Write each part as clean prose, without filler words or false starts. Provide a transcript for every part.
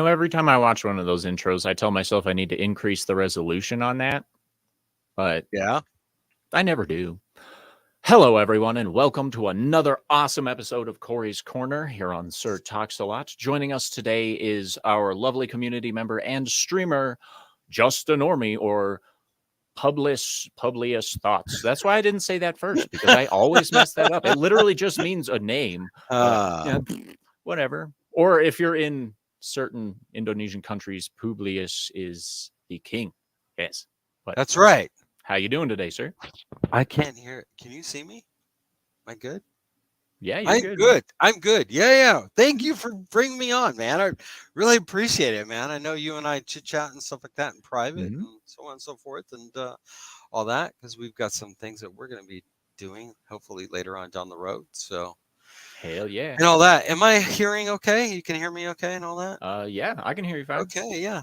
Every time I watch one of those intros, I tell myself I need to increase the resolution on that, but Yeah. I never do. Hello, everyone, and welcome to another awesome episode of Cory's Corner here on Sir Talks a Lot. Joining us today is our lovely community member and streamer, JustANormie, or Publius Thoughts. That's why I didn't say that first, because I always mess that up. It literally just means a name. Whatever. Or if you're in certain Indonesian countries, Publius is the king. Yes. But that's right. how you doing today, sir? I can't hear it. Can you see me? Am I good? Yeah, you're I'm good. good. I'm good. Yeah. Thank you for bringing me on, man. I really appreciate it, man. I know you and I chit-chat and stuff like that in private and so on and so forth and all that, because we've got some things that we're going to be doing hopefully later on down the road. So hell yeah. And all that. Am I hearing okay? You can hear me okay and all that? Yeah, I can hear you fine. Okay, yeah.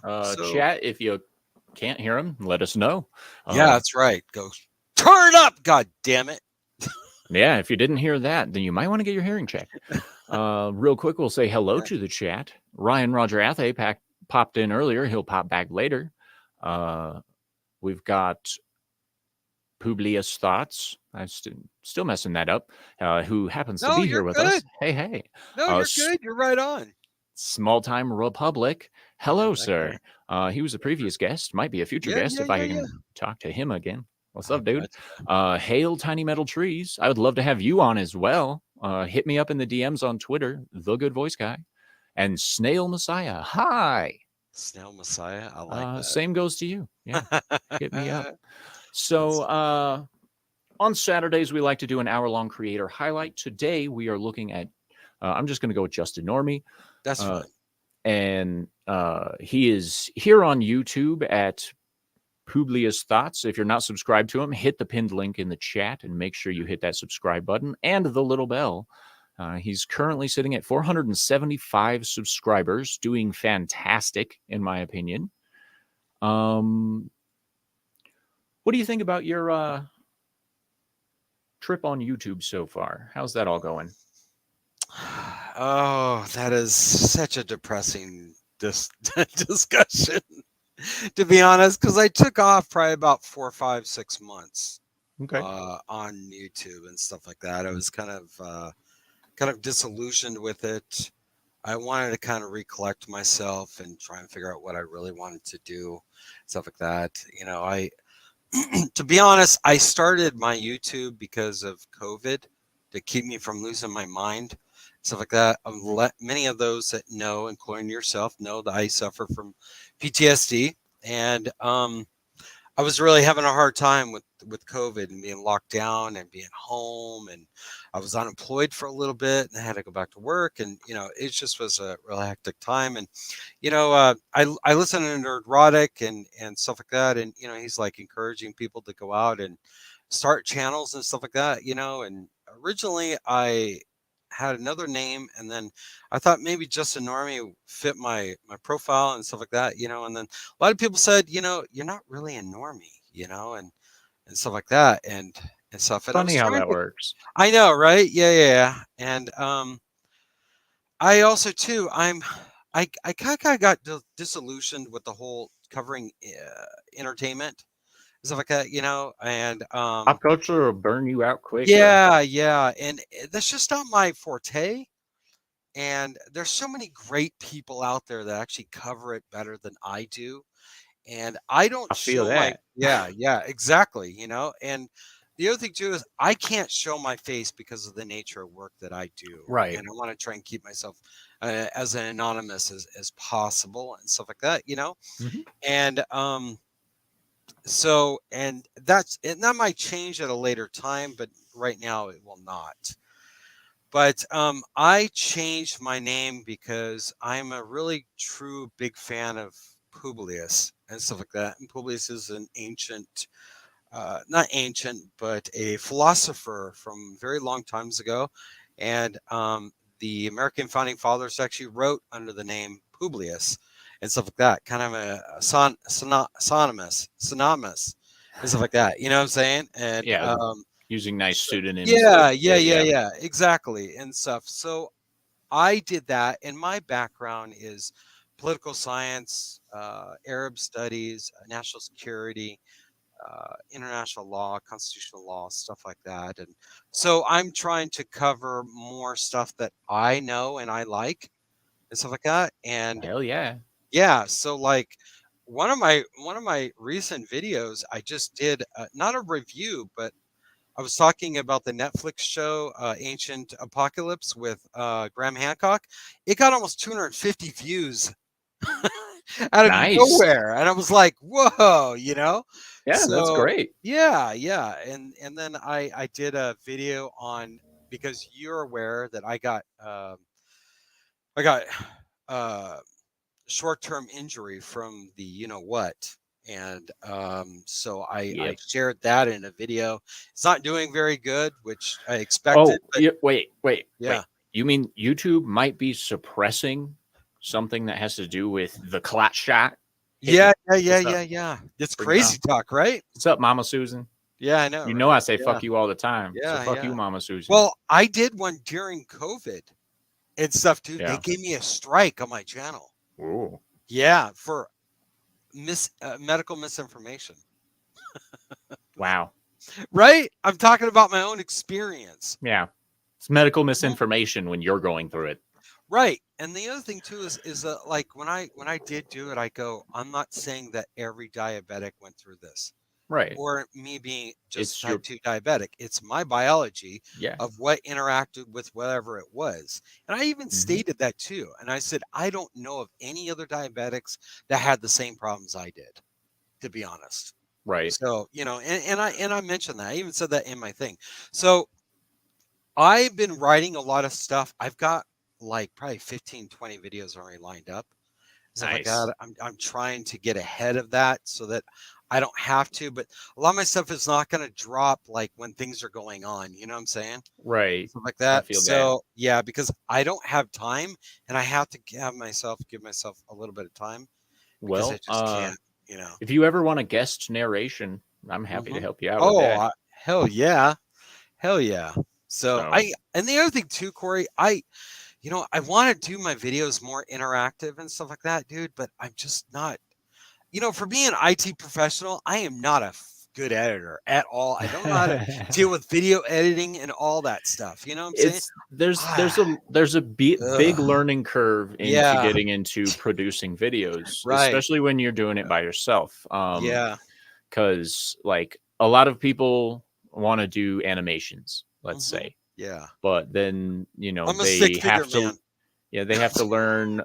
Chat, if you can't hear him, let us know. Yeah, that's right. Go turn up, god damn it. Yeah, if you didn't hear that, then you might want to get your hearing checked. Real quick, we'll say hello to the chat. Ryan Roger Athe popped in earlier. He'll pop back later. We've got Publius Thoughts. I'm still messing that up. Who happens to be here with us? Hey. No, you're good. You're right on. Small Time Republic. Hello, sir. He was a previous guest. Might be a future guest if I can talk to him again. What's up, dude? Hail Tiny Metal Trees. I would love to have you on as well. Hit me up in the DMs on Twitter, The Good Voice Guy. And Snail Messiah. Hi. Snail Messiah. I like that. Same goes to you. Yeah. Hit me up. So on Saturdays, we like to do an hour-long creator highlight. Today, we are looking at, I'm just going to go with JustANormie. That's fine. And he is here on YouTube at Publius Thoughts. If you're not subscribed to him, hit the pinned link in the chat and make sure you hit that subscribe button and the little bell. He's currently sitting at 475 subscribers, doing fantastic, in my opinion. What do you think about your trip on YouTube so far? How's that all going? Oh, that is such a depressing discussion, to be honest, because I took off probably about 4, 5, 6 months on YouTube and stuff like that. I was kind of disillusioned with it. I wanted to kind of recollect myself and try and figure out what I really wanted to do, stuff like that. I to be honest, I started my YouTube because of COVID to keep me from losing my mind, stuff like that. Many of those that know, including yourself, know that I suffer from PTSD, and I was really having a hard time with COVID and being locked down and being home, and I was unemployed for a little bit and I had to go back to work, and it just was a really hectic time. And I listen to Nerdrotic and stuff like that, and he's like encouraging people to go out and start channels and stuff like that, and originally I had another name, and then I thought maybe JustANormie fit my profile and stuff like that, and then a lot of people said, you're not really a normie, and stuff like that, and stuff. And funny how that works. I know, right? Yeah. And I also too, I kind of got disillusioned with the whole covering entertainment, stuff like that, and pop culture will burn you out quick. Yeah, and that's just not my forte. And there's so many great people out there that actually cover it better than I do, and I don't feel that. Yeah, exactly. And the other thing too is I can't show my face because of the nature of work that I do, right? And I want to try and keep myself as anonymous as possible and stuff like that, and so, and that might change at a later time, but right now it will not. But I changed my name because I'm a really true big fan of Publius and stuff like that. And Publius is an ancient, not ancient, but a philosopher from very long times ago. And the American founding fathers actually wrote under the name Publius and stuff like that, kind of a synonymous and stuff like that. You know what I'm saying? And using nice pseudonyms. Yeah, exactly, and stuff. So I did that, and my background is political science, Arab studies, national security, international law, constitutional law, stuff like that. And so I'm trying to cover more stuff that I know and I like and stuff like that. And Hell yeah. yeah, so like one of my recent videos, I just did not a review, but I was talking about the Netflix show Ancient Apocalypse with Graham Hancock. It got almost 250 views out of Nice. nowhere, and I was like, "Whoa!" You know. Yeah, that's So great. yeah, and then I did a video on, because you're aware that I got uh, short-term injury from the what, and so I Yep. shared that in a video. It's not doing very good, which I Oh, expected, but wait. yeah. You mean YouTube might be suppressing something that has to do with the clot shot? Yeah. What's up? It's Bring it crazy on. talk, right? What's up, Mama Susan? Yeah, I know, You know right? I say Yeah, fuck you all the time. So fuck yeah. you, Mama Susan. Well, I did one during COVID and stuff, dude. They Yeah. gave me a strike on my channel. Ooh. Yeah, for medical misinformation. Wow. Right? I'm talking about my own experience. Yeah. It's medical misinformation when you're going through it. Right. And the other thing too is like when I did do it, I go, I'm not saying that every diabetic went through this. Right. Or me being just It's type 2 diabetic. It's my biology Yeah. of what interacted with whatever it was. And I even stated that too. And I said, I don't know of any other diabetics that had the same problems I did, to be honest. Right. So, and I mentioned that. I even said that in my thing. So I've been writing a lot of stuff. I've got like probably 15, 20 videos already lined up. Stuff like Nice. that. I'm trying to get ahead of that so that I don't have to, but a lot of my stuff is not going to drop like when things are going on. You know what I'm saying? Right. Stuff like I that. feel that. So yeah, because I don't have time and I have to give myself a little bit of time because I Well, just can't, if you ever want a guest narration, I'm happy to help you out with that. Hell yeah. Hell yeah. So and the other thing too, Corey, I want to do my videos more interactive and stuff like that, dude, but I'm just not, for being an IT professional, I am not a good editor at all. I don't know how to deal with video editing and all that stuff. You know what I'm saying? There's a big learning curve into getting into producing videos, right. especially when you're doing it by yourself. Yeah. Because like a lot of people want to do animations, let's say. Yeah. But then, I'm a they have to man. Yeah, they have to learn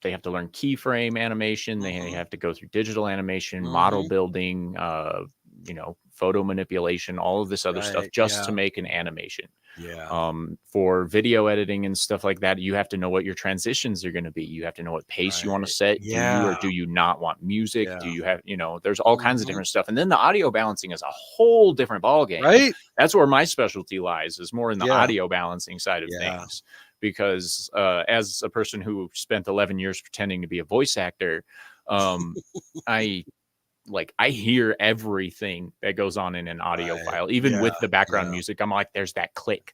keyframe animation. They have to go through digital animation, model building, photo manipulation, all of this other stuff just to make an animation. Yeah. For video editing and stuff like that, you have to know what your transitions are going to be. You have to know what pace you want to set. Yeah. Do you or do you not want music? Do you have, there's all kinds of different stuff. And then the audio balancing is a whole different ballgame. Right. That's where my specialty lies, is more in the audio balancing side of things. Because as a person who spent 11 years pretending to be a voice actor, I hear everything that goes on in an audio file, even with the background music. I'm like, there's that click.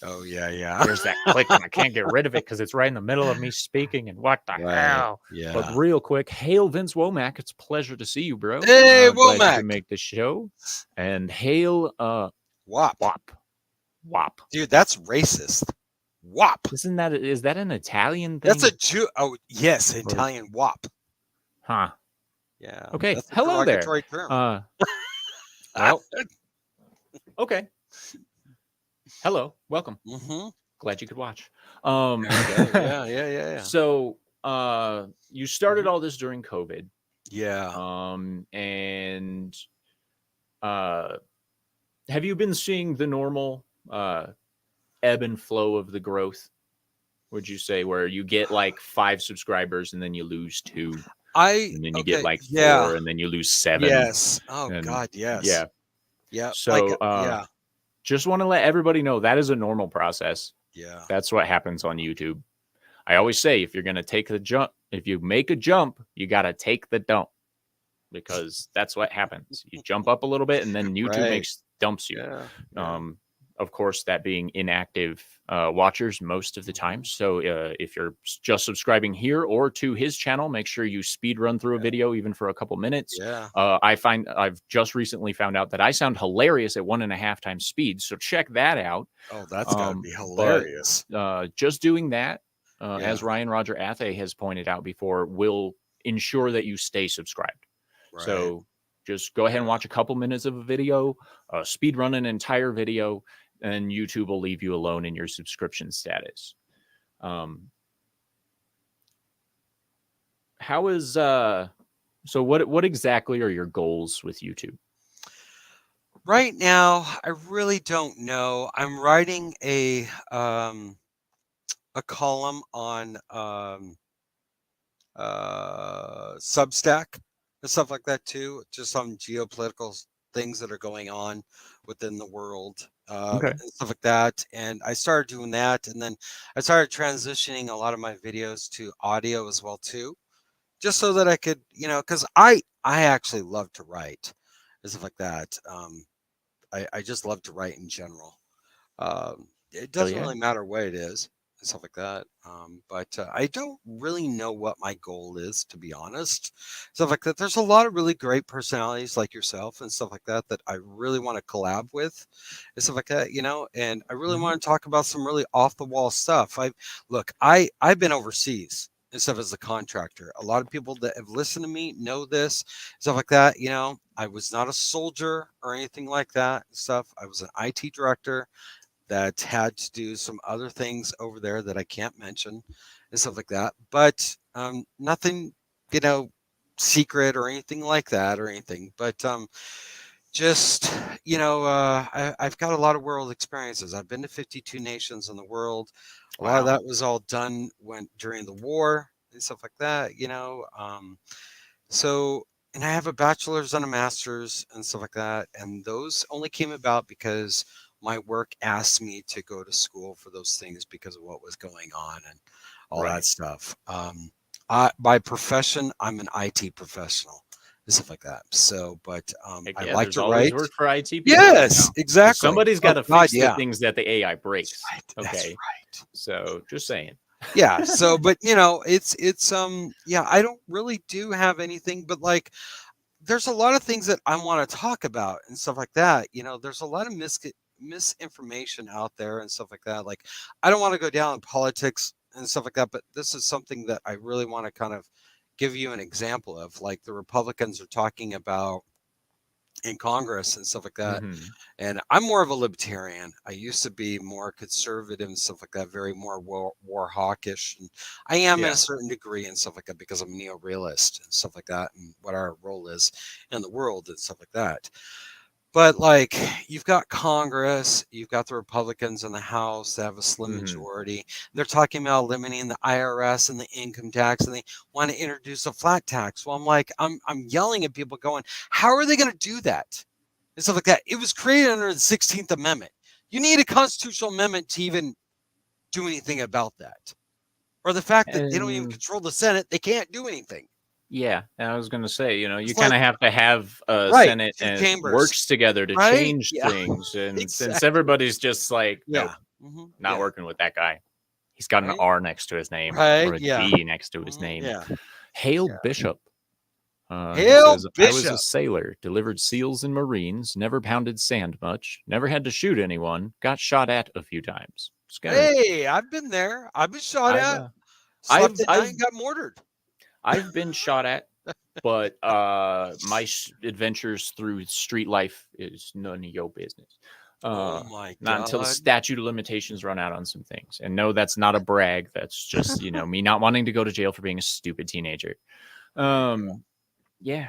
Oh yeah. There's that click, and I can't get rid of it because it's right in the middle of me speaking. And what the hell? Yeah. But real quick, hail Vince Womack. It's a pleasure to see you, bro. Hey, Womack, glad you can Womack. make the show. And hail Wop. Wop. Dude, that's racist. Wop. Is that an Italian thing? That's a Jew. Oh yes, Italian wop. Huh. Yeah. Okay. That's a Hello there. term. Well. Okay. Hello. Welcome. Glad you could watch. Yeah. So you started all this during COVID. Yeah. And have you been seeing the normal ebb and flow of the growth, would you say, where you get like 5 subscribers and then you lose 2, and then you get like 4 and then you lose 7? Yes. Oh God, yes. Yeah. So just want to let everybody know that is a normal process. Yeah. That's what happens on YouTube. I always say, if you're going to take the jump, if you make a jump, you got to take the dump, because that's what happens. You jump up a little bit and then YouTube dumps you. of course, that being inactive watchers most of the time. So if you're just subscribing here or to his channel, make sure you speed run through a video, even for a couple minutes. Yeah. I've just recently found out that I sound hilarious at 1.5 times speed. So check that out. Oh, that's got to be hilarious. But just doing that, as Ryan Roger Athe has pointed out before, will ensure that you stay subscribed. Right. So just go ahead and watch a couple minutes of a video, speed run an entire video, and YouTube will leave you alone in your subscription status. How is so what exactly are your goals with YouTube? Right now, I really don't know. I'm writing a column on Substack and stuff like that too, just on geopolitical things that are going on within the world, and stuff like that. And I started doing that, and then I started transitioning a lot of my videos to audio as well too, just so that I could, because I actually love to write and stuff like that. I just love to write in general. It doesn't really matter what it is and stuff like that. But I don't really know what my goal is, to be honest. Stuff like that. There's a lot of really great personalities like yourself and stuff like that that I really want to collab with and stuff like that, and I really want to talk about some really off the wall stuff. I've been overseas and stuff as a contractor. A lot of people that have listened to me know this, stuff like that. I was not a soldier or anything like that stuff. I was an IT director that had to do some other things over there that I can't mention and stuff like that. But nothing, secret or anything like that or anything. But just, I've got a lot of world experiences. I've been to 52 nations in the world. A lot of that was all done during the war and stuff like that, So, and I have a bachelor's and a master's and stuff like that. And those only came about because my work asked me to go to school for those things because of what was going on and all that stuff. By profession, I'm an IT professional and stuff like that. So, but I like to write. Work for IT people. Yes, exactly. Somebody's got to fix the things that the AI breaks. That's right. So just saying. Yeah. So, but it's I don't really do have anything, but like, there's a lot of things that I want to talk about and stuff like that. There's a lot of misinformation out there and stuff like that. Like, I don't want to go down in politics and stuff like that, but this is something that I really want to kind of give you an example of. Like, the Republicans are talking about in Congress and stuff like that. And I'm more of a libertarian. I used to be more conservative and stuff like that, very more war hawkish. And I am in a certain degree and stuff like that because I'm a neo-realist and stuff like that, and what our role is in the world and stuff like that. But like, you've got Congress, you've got the Republicans in the House that have a slim majority. They're talking about eliminating the IRS and the income tax, and they want to introduce a flat tax. Well, I'm like, I'm yelling at people going, how are they going to do that? And stuff like that. It was created under the 16th Amendment. You need a constitutional amendment to even do anything about that. Or the fact that they don't even control the Senate, they can't do anything. Yeah, and I was going to say, you kind of have to have a Senate and works together to change things. And since everybody's just like, nope, not working with that guy. He's got an R next to his name or a D next to his name. Hail Bishop. Hail Bishop. I was a sailor, delivered SEALs and Marines, never pounded sand much, never had to shoot anyone, got shot at a few times. Hey, I've been there. I've been shot at. Slept at night and got mortared. I've been shot at, but my adventures through street life is none of your business. Oh my God. Not until the statute of limitations run out on some things. And no, that's not a brag. That's just, me not wanting to go to jail for being a stupid teenager. Yeah,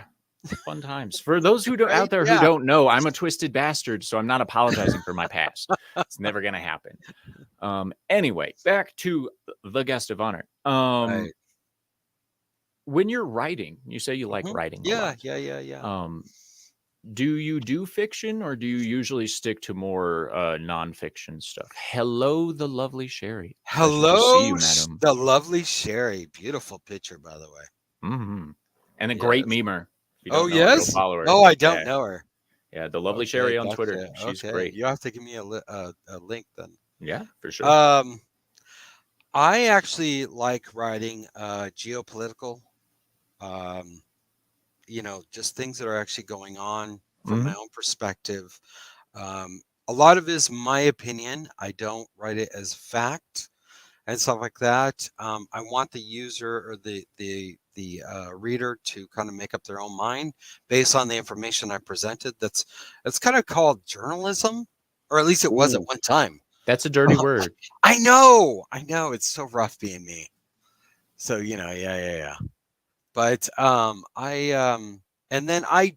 fun times. For those who out there who don't know, I'm a twisted bastard, so I'm not apologizing for my past. It's never going to happen. Anyway, back to the guest of honor. When you're writing, you say you like writing a lot. Yeah. Do you do fiction, or do you usually stick to more nonfiction stuff? Hello, the lovely Sherry. Hello, see you, madam. The lovely Sherry. Beautiful picture, by the way. And a great memer. Oh, yes? Follow her. Oh, I don't know her. Yeah, the lovely Okay, Sherry on Twitter. gotcha. She's Okay, great. you have to give me a link then. Yeah, for sure. I actually like writing geopolitical, um, just things that are actually going on from my own perspective. A lot of it is my opinion. I don't write it as fact and stuff like that. I want the user or the reader to kind of make up their own mind based on the information I presented. That's kind of called journalism, or at least it was at Ooh, one time. that's a dirty word. I know, it's so rough being me. So yeah. But and then I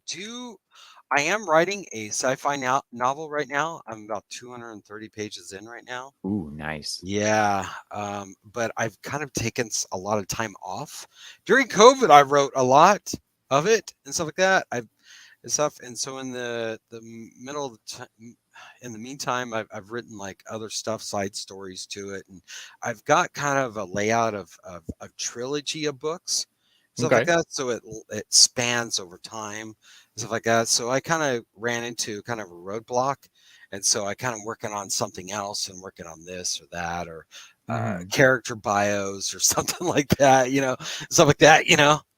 am writing a sci-fi novel right now. I'm about 230 pages in right now. Ooh, nice. Yeah, but I've kind of taken a lot of time off. During COVID, I wrote a lot of it and stuff like that. And so in the middle of in the meantime, I've written like other stuff, side stories to it, and I've got kind of a layout of a trilogy of books, stuff like Okay. that. So it spans over time, stuff like that. So I kind of ran into kind of a roadblock, and so I kind of working on something else and working on this or that or character bios or something like that, stuff like that,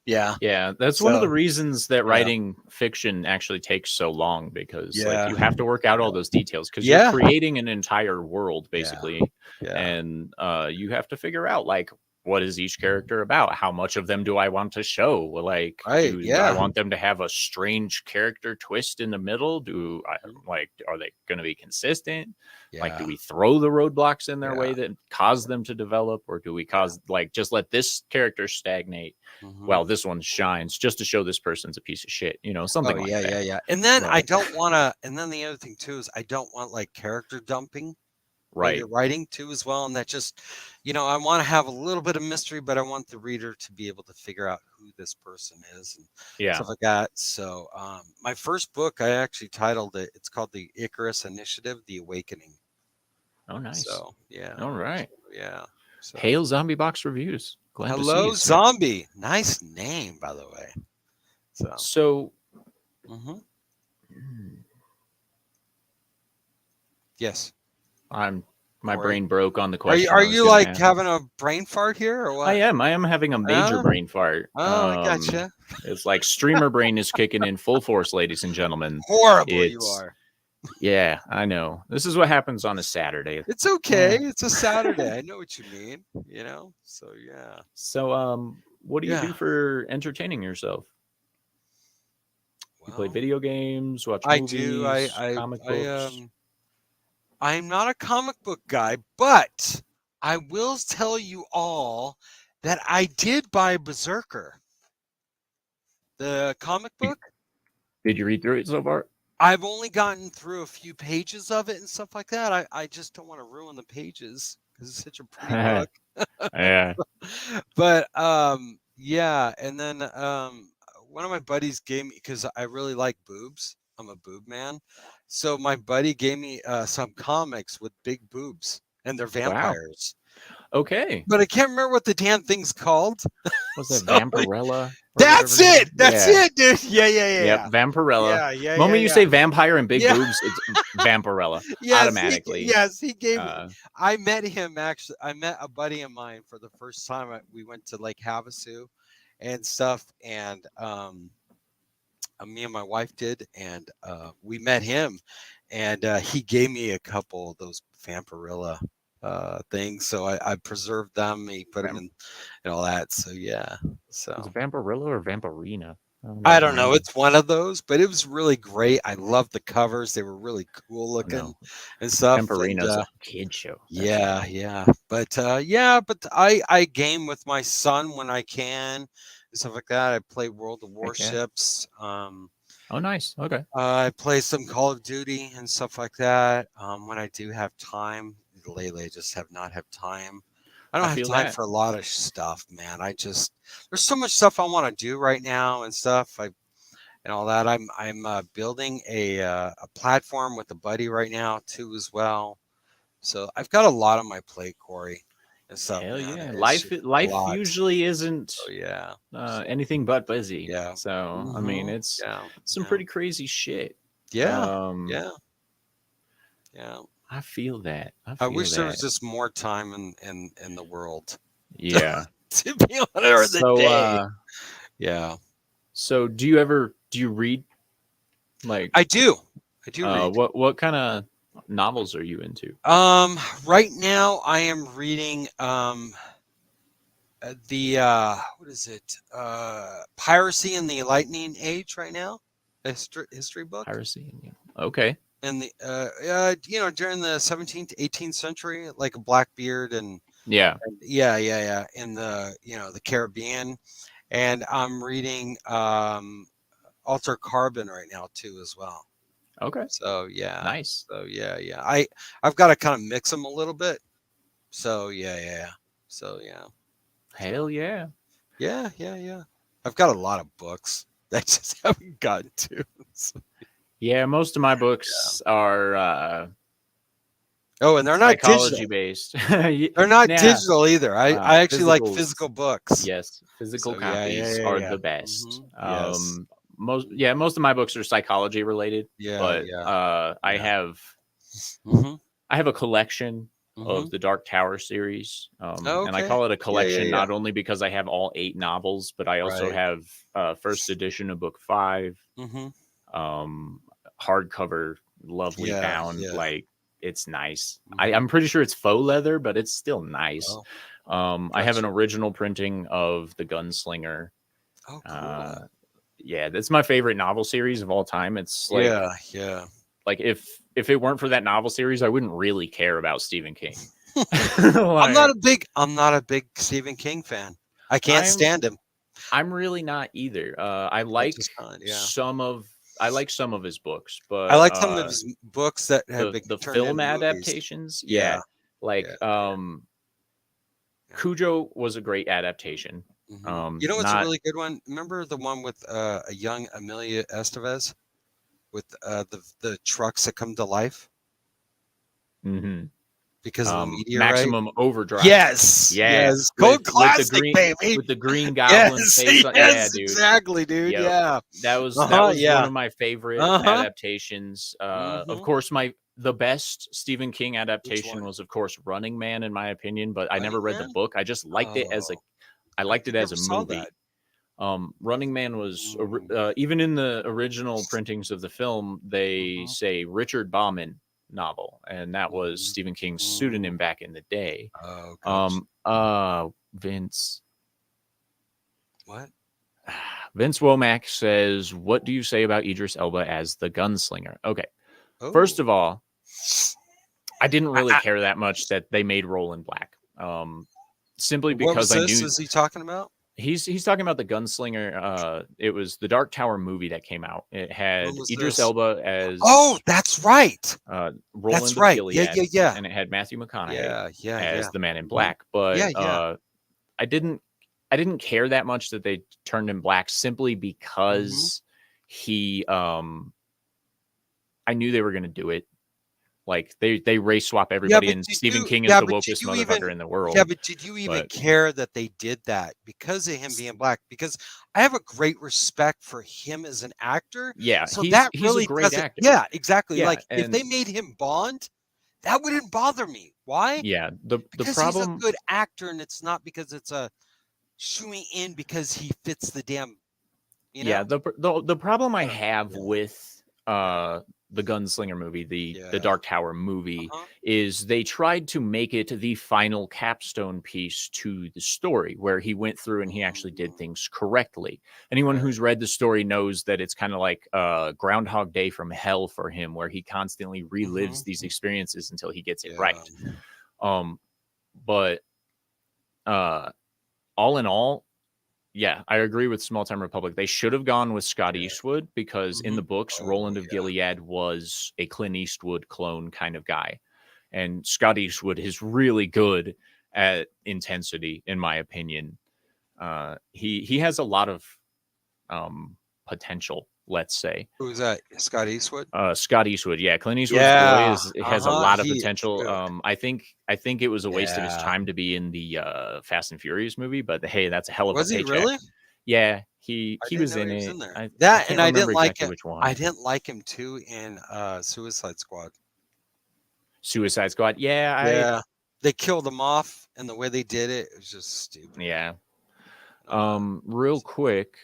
Yeah. Yeah, that's one of the reasons that writing fiction actually takes so long, because like you have to work out all those details, because you're creating an entire world basically. And you have to figure out like, what is each character about? How much of them do I want to show? Like, do I want them to have a strange character twist in the middle? Do I like, are they going to be consistent? Like, do we throw the roadblocks in their way that cause them to develop, or do we like just let this character stagnate while this one shines, just to show this person's a piece of shit, something like that. Yeah. And then I don't want to. And then the other thing too is I don't want like character dumping. While you're writing too as well, and that just, I want to have a little bit of mystery, but I want the reader to be able to figure out who this person is and stuff like that. So my first book, I actually titled it. It's called The Icarus Initiative: The Awakening. Oh, nice. So yeah. All right. Yeah. So. Hail Zombie Box Reviews. Glad to see Hello, you, Zombie. Nice name, by the way. So. Yes. My brain broke on the question. Are you like having a brain fart here or what? I am having a major brain fart. Oh, I gotcha. It's like streamer brain is kicking in full force, ladies and gentlemen. Horrible you are. Yeah, I know. This is what happens on a Saturday. It's okay. It's a Saturday. I know what you mean, So yeah. So what do you do for entertaining yourself? You play video games, watch movies, comic books? I'm not a comic book guy, but I will tell you all that I did buy Berserker, the comic book. Did you read through it so far? I've only gotten through a few pages of it and stuff like that. I just don't want to ruin the pages because it's such a pretty book. Yeah. But yeah, and then one of my buddies gave me, because I really like boobs. I'm a boob man. So my buddy gave me some comics with big boobs, and they're vampires. Wow. Okay. But I can't remember what the damn thing's called. Was it Vampirella? That's it. That's it, dude. Yeah. Yep, Vampirella. Yeah. Moment you say vampire and big boobs, it's Vampirella. Automatically. He gave me. I met him actually. I met a buddy of mine for the first time. We went to Lake Havasu and stuff, and me and my wife did, and we met him, and he gave me a couple of those Vampirella things, so I preserved them. He put them in and all that. So yeah. So is it Vampirella or Vampirina? I don't know. It's one of those, but it was really great. I loved the covers; they were really cool looking and stuff. Vampirina's a kid show. Yeah. But I game with my son when I can and stuff like that. I play World of Warships. Oh, nice. Okay. I play some Call of Duty and stuff like that when I do have time. Lately, I just have not had time. I don't have time for a lot of stuff, man. There's so much stuff I want to do right now and stuff. And all that. I'm building a platform with a buddy right now too as well. So I've got a lot on my plate, Cory. And stuff. Hell man. yeah! Life usually isn't anything but busy. Yeah. So I mean, it's some pretty crazy shit. Yeah. I feel that. I wish there was just more time in the world. Yeah. To be honest, or the day. Yeah. So do you read? Like I do read. What kind of novels are you into? Right now I am reading the what is it? Piracy in the Lightning Age right now. History book. Piracy. Okay. And the during the 17th 18th century, like Blackbeard and yeah in the the Caribbean. And I'm reading Alter Carbon right now too as well. Okay. So nice. So I've got to kind of mix them a little bit. So So Hell yeah. Yeah. I've got a lot of books that I just haven't gotten to. So. Yeah, most of my books are and they're not psychology digital. Based. They're not digital either. I actually like physical books. Yes, physical copies are the best. Most of my books are psychology related. I have a collection of the Dark Tower series, and I call it a collection not only because I have all 8 novels, but I also have first edition of book 5, hardcover, lovely bound, like it's nice. I'm pretty sure it's faux leather, but it's still nice. I have an original printing of The Gunslinger. Oh, cool. That's my favorite novel series of all time. It's like like if it weren't for that novel series, I wouldn't really care about Stephen King. I'm not a big Stephen King fan. I can't stand him. I'm really not either. I like some of his books, but I like some of his books that have been the turned film into adaptations. movies. Cujo was a great adaptation. You know what's a really good one? Remember the one with a young Amelia Estevez with the trucks that come to life? Because of the meteorite? Maximum Overdrive. Yes. Code classic, baby. With the green goblin face. Yes, dude. Exactly, dude. Yep. Yeah. That was one of my favorite adaptations. Of course, the best Stephen King adaptation was, of course, Running Man, in my opinion, but I never read the book. I just liked it as a movie. Running Man was even in the original printings of the film, they say Richard Bauman novel, and that was Stephen King's pseudonym back in the day. Vince Womack says, what do you say about Idris Elba as the gunslinger? Okay. First of all, I didn't really care that much that they made Roland black. Simply because I knew. Is he talking about? He's talking about the gunslinger. It was the Dark Tower movie that came out. It had Idris Elba as that's right. Roland of Gilead, yeah. And it had Matthew McConaughey as the Man in Black. But I didn't care that much that they turned him black simply because he I knew they were going to do it. Like they race swap everybody, and Stephen King is the wokest motherfucker in the world. Yeah, but did you even care that they did that because of him being black? Because I have a great respect for him as an actor. Yeah, so he's really a great actor. Yeah, exactly. Yeah, like if they made him Bond, that wouldn't bother me. Why? Yeah, the because problem, he's a good actor, and it's not because it's a shooing in because he fits the damn. Yeah, the problem I have with the Gunslinger movie, the Dark Tower movie, is they tried to make it the final capstone piece to the story, where he went through and he actually did things correctly. Anyone who's read the story knows that it's kind of like Groundhog Day from hell for him, where he constantly relives these experiences until he gets it right. But all in all, yeah, I agree with Small Time Republic. They should have gone with Scott Eastwood because in the books, Roland of Gilead was a Clint Eastwood clone kind of guy. And Scott Eastwood is really good at intensity, in my opinion. He has a lot of potential, let's say. Who's that? Scott Eastwood? Scott Eastwood, yeah. Clint Eastwood's boy has a lot of potential. I think it was a waste of his time to be in the Fast and Furious movie, but hey, that's a hell of a paycheck. Was he really? Yeah, he I he didn't was know in he was it. in there. I That, can't and I remember didn't like exactly it. which I one. didn't like him too in Suicide Squad. Suicide Squad. Yeah, Yeah, they killed him off, and the way they did it, it was just stupid. yeah. Uh, Real quick,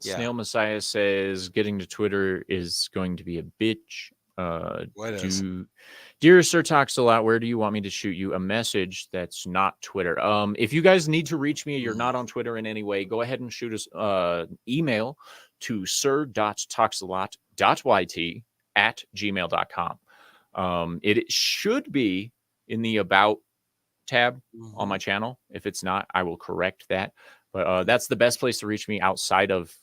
yeah, Snail Messiah says getting to Twitter is going to be a bitch. what is? Dear Sir Talks a Lot, where do you want me to shoot you a message that's not Twitter? If you guys need to reach me, you're not on Twitter in any way, go ahead and shoot us email to sir.talksalot.yt@gmail.com. It should be in the About tab on my channel. If it's not, I will correct that. But that's the best place to reach me outside of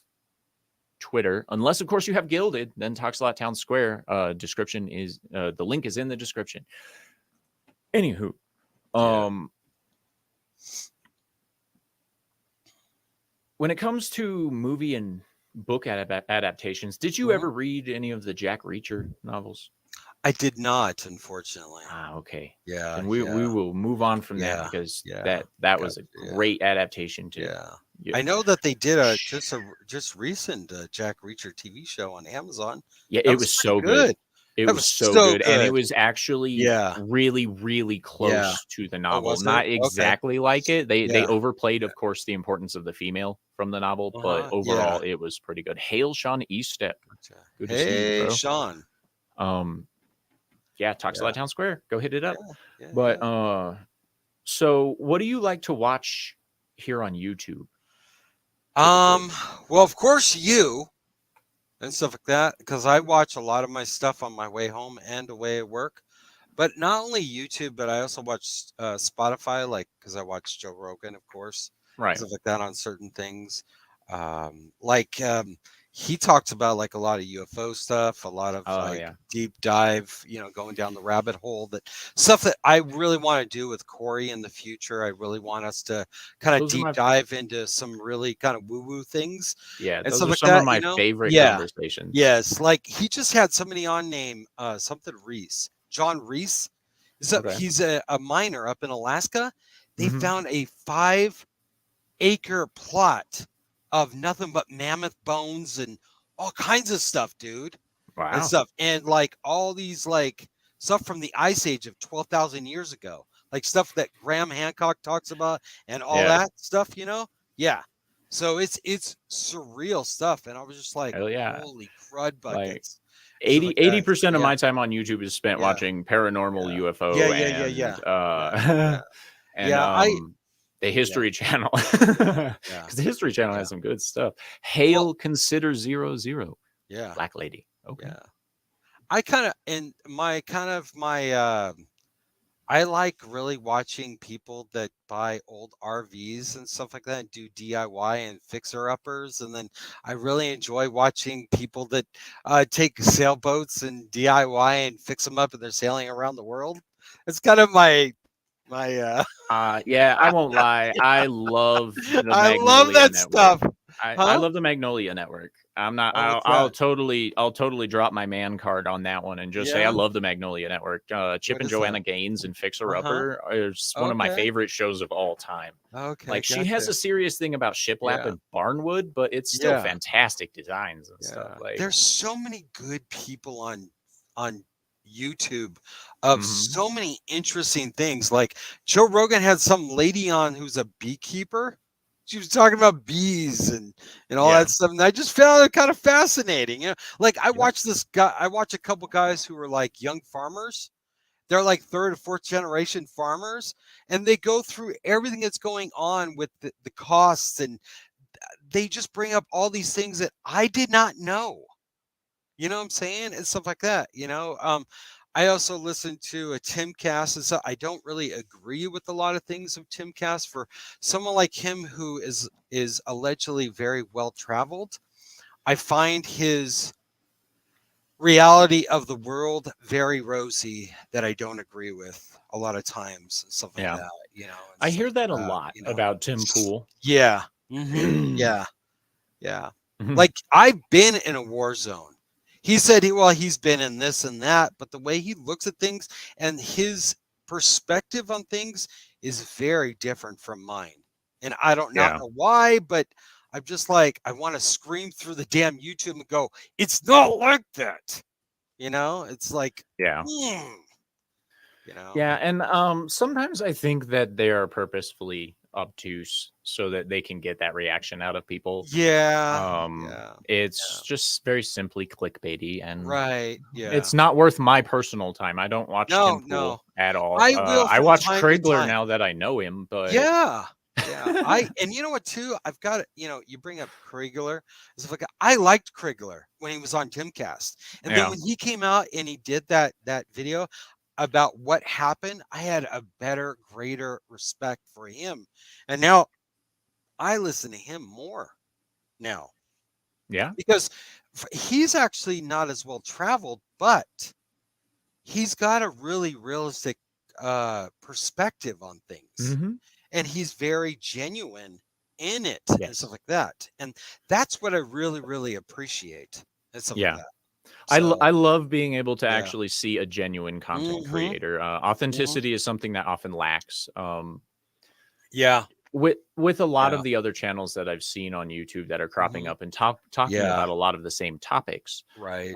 Twitter, unless of course you have Gilded. Then Talks a Lot Town Square. Description is the link is in the description. Anywho, when it comes to movie and book adaptations, did you ever read any of the Jack Reacher novels? I did not, unfortunately. Okay. Yeah, And we will move on from that, because that was a great adaptation to. I know that they did a just recent Jack Reacher TV show on Amazon. Yeah, it was so good. It was so good. And it was actually really, really close to the novel. Not exactly like it. They overplayed, of course, the importance of the female from the novel, but overall it was pretty good. Hail Sean Eastep. Good to see you, bro. Sean. Yeah, Talks a Lot Town Square. Go hit it up. But so what do you like to watch here on YouTube? Well, of course you and stuff like that, because I watch a lot of my stuff on my way home and away at work. But not only YouTube, but I also watch Spotify, like, because I watch Joe Rogan, of course, stuff like that on certain things. He talks about like a lot of UFO stuff, a lot of deep dive, going down the rabbit hole, that stuff that I really want to do with Cory in the future. I really want us to kind of deep dive into some really kind of woo-woo things. Yeah, and those stuff are like some that, of my favorite conversations. Yes, like he just had somebody on named something Reese. John Reese. He's a miner up in Alaska. They found a 5-acre plot of nothing but mammoth bones and all kinds of stuff, dude. Wow. And stuff. And like all these like stuff from the Ice Age of 12,000 years ago. Like stuff that Graham Hancock talks about and all that stuff, Yeah. So it's surreal stuff. And I was just like, holy crud buckets. Like 80% of my time on YouTube is spent watching paranormal UFO and the History Channel, because the History Channel has some good stuff. Hail Consider 00. Black Lady. Okay. I kind of I like really watching people that buy old RVs and stuff like that and do DIY and fixer-uppers. And then I really enjoy watching people that take sailboats and DIY and fix them up, and they're sailing around the world. It's kind of my I won't lie. I love the Magnolia I love that Network. Stuff. I love the Magnolia Network. I'm not. I'll totally drop my man card on that one and just say I love the Magnolia Network. Chip and Joanna Gaines and Fixer Upper is one of my favorite shows of all time. Okay, like she has a serious thing about shiplap and barnwood, but it's still fantastic designs and stuff. Like there's so many good people on YouTube of so many interesting things. Like Joe Rogan had some lady on who's a beekeeper. She was talking about bees and all that stuff, and I just found it kind of fascinating. Like I watched this guy. I watch a couple guys who are like young farmers. They're like 3rd or 4th generation farmers, and they go through everything that's going on with the costs, and they just bring up all these things that I did not know. You know what I'm saying? And stuff like that. I also listen to a Timcast and stuff. I don't really agree with a lot of things of Timcast. For someone like him who is allegedly very well traveled, I find his reality of the world very rosy, that I don't agree with a lot of times and stuff like that. I hear that a lot about Tim Pool. Yeah. Like I've been in a war zone. He said he's been in this and that, but the way he looks at things and his perspective on things is very different from mine. And I don't know why, but I'm just like, I want to scream through the damn YouTube and go, it's not like that. You know, it's like, Yeah. You know? Yeah, and sometimes I think that they are purposefully obtuse so that they can get that reaction out of people. Yeah. It's just very simply clickbaity, and Right. Yeah. it's not worth my personal time. I don't watch Tim Pool No. at all. I will I from watch time to Krigler time. now that I know him, but Yeah. And you know what too? I've got you bring up Krigler. It's like I liked Krigler when he was on Timcast. And then when he came out and he did that video about what happened, I had a better, greater respect for him. And now I listen to him more now. Yeah. Because he's actually not as well traveled, but he's got a really realistic perspective on things. And he's very genuine in it and stuff like that. And that's what I really, really appreciate and stuff like that. So, I love being able to actually see a genuine content creator. Authenticity is something that often lacks. With a lot of the other channels that I've seen on YouTube that are cropping up and talking about a lot of the same topics. Right.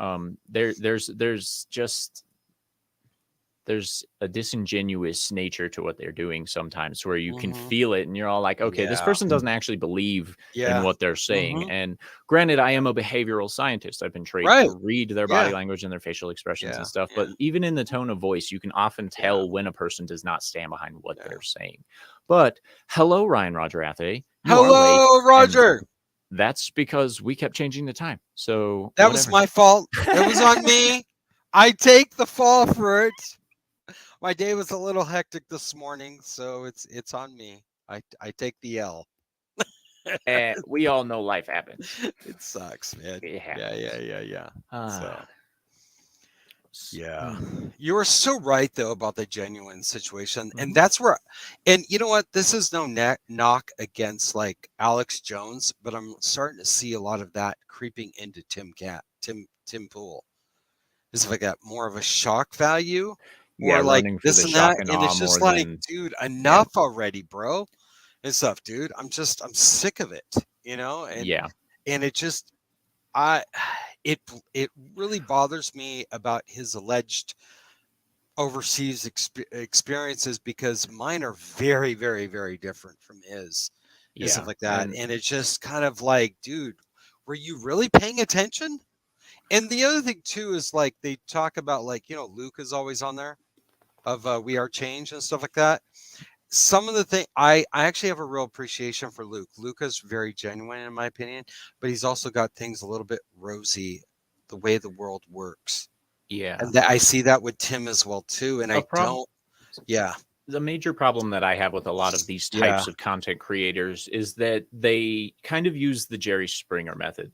There's a disingenuous nature to what they're doing sometimes, where you can feel it and you're all like, okay, this person doesn't actually believe in what they're saying. And granted, I am a behavioral scientist. I've been trained to read their body language and their facial expressions and stuff. But even in the tone of voice, you can often tell when a person does not stand behind what they're saying. But hello, Ryan Roger Athe. Hello, Roger. That's because we kept changing the time. So that was my fault. It was on me. I take the fall for it. My day was a little hectic this morning, so it's on me. I take the L. We all know life happens. It sucks, man. It happens. Yeah. Yeah. You are so right though about the genuine situation. And that's where, and you know what? This is no knock against like Alex Jones, but I'm starting to see a lot of that creeping into Tim Pool. It's like a more of a shock value. Or like this and that, and it's just like, dude, enough already, bro, and stuff, dude. I'm sick of it, you know. And and it just, it really bothers me about his alleged overseas experiences, because mine are very, very, very different from his, and stuff like that. And it's just kind of like, dude, were you really paying attention? And the other thing too is like they talk about, like, Luke is always on there of We Are Change and stuff like that. Some of the thing I actually have a real appreciation for Luke. Luke is very genuine in my opinion, but he's also got things a little bit rosy, the way the world works. And I see that with Tim as well too. And the major problem that I have with a lot of these types of content creators is that they kind of use the Jerry Springer method.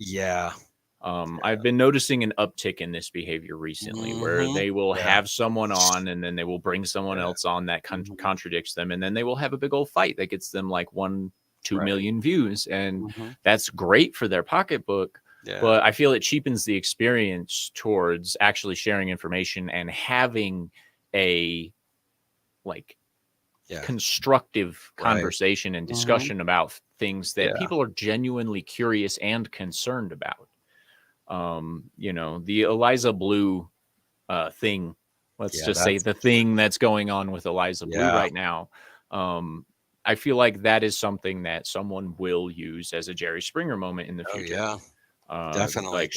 I've been noticing an uptick in this behavior recently, where they will have someone on and then they will bring someone else on that contradicts them. And then they will have a big old fight that gets them like 1-2 million views. And that's great for their pocketbook. But I feel it cheapens the experience towards actually sharing information and having a constructive conversation and discussion about things that people are genuinely curious and concerned about. The Eliza Blue thing, let's just say the thing that's going on with Eliza Blue right now. I feel like that is something that someone will use as a Jerry Springer moment in the future. Definitely. Like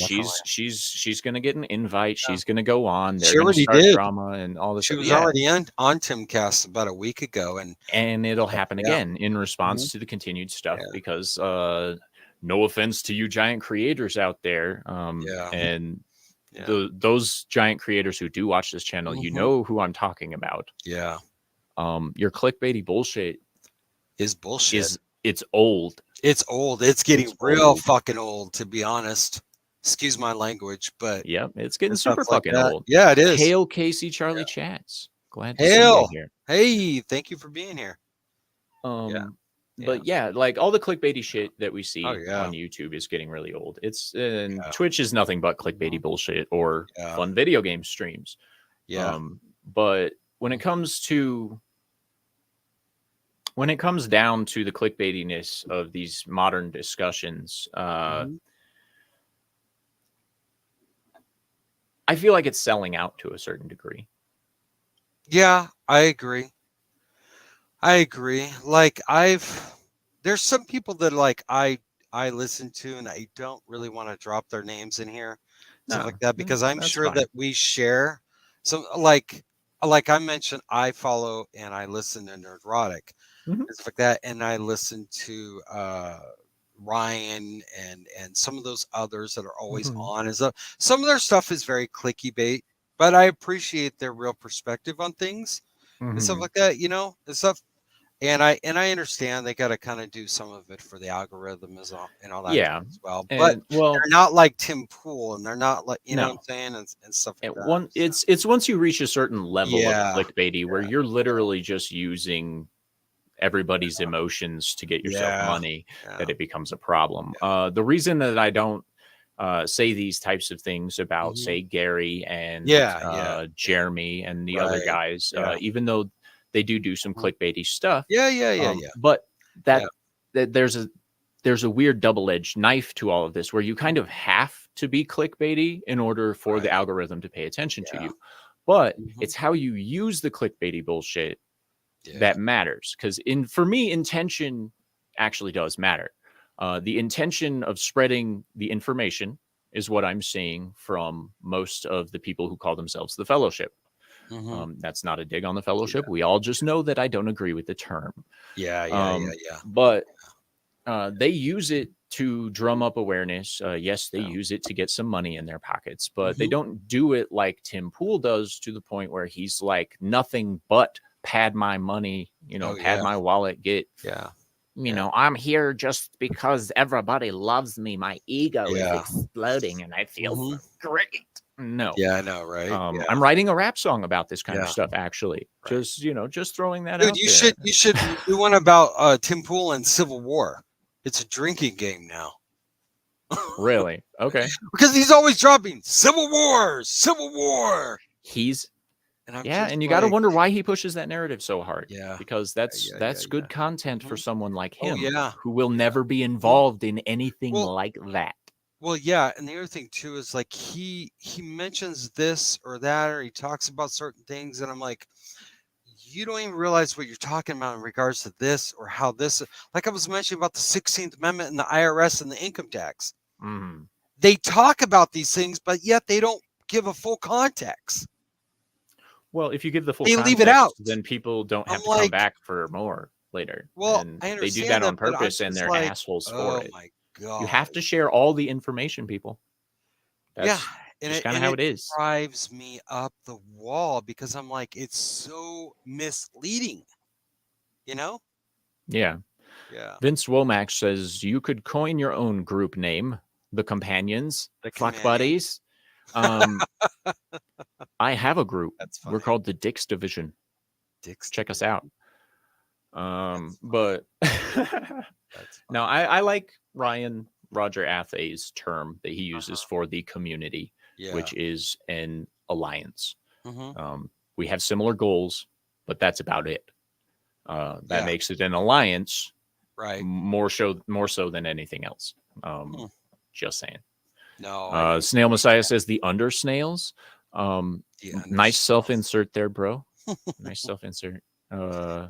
she's gonna get an invite. She's gonna go on. They're she already gonna start did drama and all this. She was already on Timcast about a week ago, and it'll happen again in response to the continued stuff because no offense to you giant creators out there. And those giant creators who do watch this channel, you know who I'm talking about. Your clickbaity bullshit is bullshit. It's old. It's old. It's getting real fucking old, to be honest. Excuse my language, but it's getting super fucking old. Yeah, it is. Hail Casey Charlie Chats. Glad to see you here. Hey, thank you for being here. But like all the clickbaity shit that we see on YouTube is getting really old. Twitch is nothing but clickbaity bullshit or fun video game streams. But when it comes to when it comes down to the clickbaitiness of these modern discussions, Mhm. I feel like it's selling out to a certain degree. Yeah, I agree. Like there's some people that like I listen to, and I don't really want to drop their names in here, stuff No, like that, because I'm that's sure fine. that we share some like I mentioned, I follow and I listen to Nerdrotic Mhm. and stuff like that, and I listen to Ryan and some of those others that are always Mhm. on. Some of their stuff is very clicky bait, but I appreciate their real perspective on things and stuff Mhm. like that, and stuff. And I understand they got to kind of do some of it for the algorithm and all that Yeah, as well. But and well, they're not like Tim Pool, and they're not like what I'm no. saying, and stuff like At that. one, So, it's once you reach a certain level of yeah, clickbaity where you're literally just using everybody's emotions to get yourself yeah, money yeah, that it becomes a problem. The reason that I don't say these types of things about, hmm say, Gary and yeah, yeah, yeah. Jeremy and the other Right. guys, Yeah. even though they do some Mhm. clickbaity stuff, Yeah, yeah, yeah, yeah, but yeah. that there's a weird double-edged knife to all of this where you kind of have to be clickbaity in order for the Right. algorithm to pay attention to Yeah. you. But hmm it's how you use the clickbaity bullshit Yeah. that matters. Because for me, intention actually does matter. The intention of spreading the information is what I'm seeing from most of the people who call themselves the Fellowship. hmm That's not a dig on the Fellowship. Yeah. We all just know that I don't agree with the term. Yeah. Yeah. Yeah. Um, Yeah. but they use it to drum up awareness. Yes, they Yeah. use it to get some money in their pockets, but they hmm don't do it like Tim Pool does, to the point where he's like, nothing but pad my money, Oh pad yeah. my wallet, get, Yeah. Yeah. I'm here just because everybody loves me. My ego is Yeah. exploding and I feel so hmm great. No. Yeah. I know. Right. Yeah. I'm writing a rap song about this kind of Yeah. stuff, actually. Right. Just throwing that Dude, out there. you should do one about Tim Pool and Civil War. It's a drinking game now. Really? Okay. Because he's always dropping Civil War. He's And I'm Yeah, just and you got to like, wonder why he pushes that narrative so hard, yeah, because yeah, yeah, that's yeah. good content for hmm someone like Oh him yeah, who will yeah. never be hmm involved in anything Well, like that. yeah, and the other thing too is like he mentions this or that, or he talks about certain things, and I'm like, you don't even realize what you're talking about in regards to this or how this. Like I was mentioning about the 16th Amendment and the IRS and the income tax. Mhm. They talk about these things, but yet they don't give a full context. Well, if you give the full They leave it out. context, then people don't I'm have to come like, back for more later, well, and I they do understand that on that, but I'm purpose, and just they're like, assholes for oh it. my You have god. to share all the information, people. Yeah, That's just kind of and how it it is. drives me up the wall because I'm like, it's so misleading, you know? Yeah. Yeah. Vince Womack says you could coin your own group name, the Companions, The Fuck companion. Buddies. Um, I have a group. That's We're funny. called the Dix Division. Dick's Check us division. out. That's funny. But That's no, funny. I like Ryan Roger Athay's term that he uses Uh-huh. for the community, Yeah. which is an alliance. hmm We have similar goals, but that's about it. That Yeah. makes it an alliance Right. more so than anything else. Hmm. Just saying. No, I get Snail Messiah says the under snails. the Nice self underself. insert there, bro. Nice self insert. Yeah.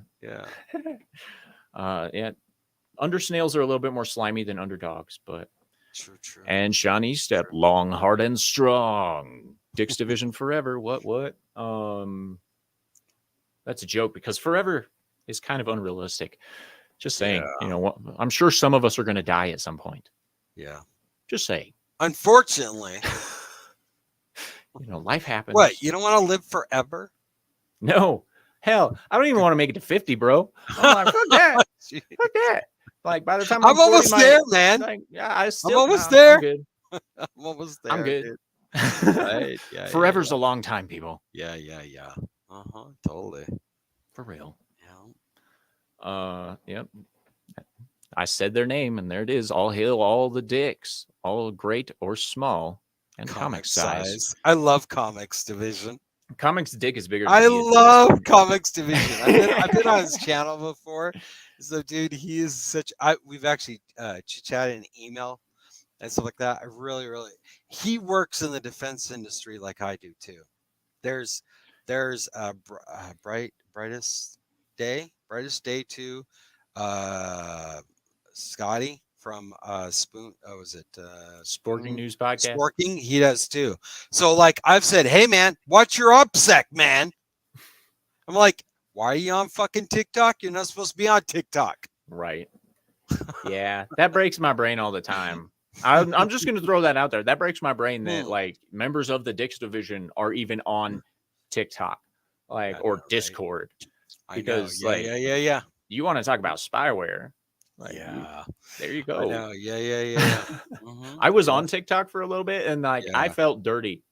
Yeah, under snails are a little bit more slimy than underdogs, but True, true. and Shawnee Step, True. long, hard, and strong. Dick's Division forever. What? That's a joke because forever is kind of unrealistic. Just Yeah. saying, I'm sure some of us are going to die at some point. Yeah. Just saying. Unfortunately. Life happens. What? You don't want to live forever? No. Hell, I don't even want to make it to 50, bro. I'm like, fuck that. Fuck that. Like, by the time I'm 40, almost there, man. like, yeah, I'm almost there. I'm good. I'm almost there. I'm good. Dude. Right? Yeah. Forever's Yeah. a long time, people. Yeah. Totally. For real. Yeah. Yep. I said their name, and there it is. All hail all the dicks, all great or small, and comic size. I love comics division. Comics dick is bigger than I he is. love Comics Division. I've been on his channel before. So, dude, he is such. We've actually chatted in email and stuff like that. I really, he works in the defense industry like I do too. There's brightest day to Scotty from Spoon. Oh, was it Sporking News Podcast? Sporking, he does too. So like I've said, hey man, what's your upsec, man? I'm like, why are you on fucking TikTok? You're not supposed to be on TikTok. Right. Yeah, that breaks my brain all the time. I'm just going to throw that out there. That breaks my brain that like members of the Dix division are even on TikTok, like or Discord, because yeah. You want to talk about spyware? Like, there you go. I know. Yeah. I was on TikTok for a little bit, and like I felt dirty.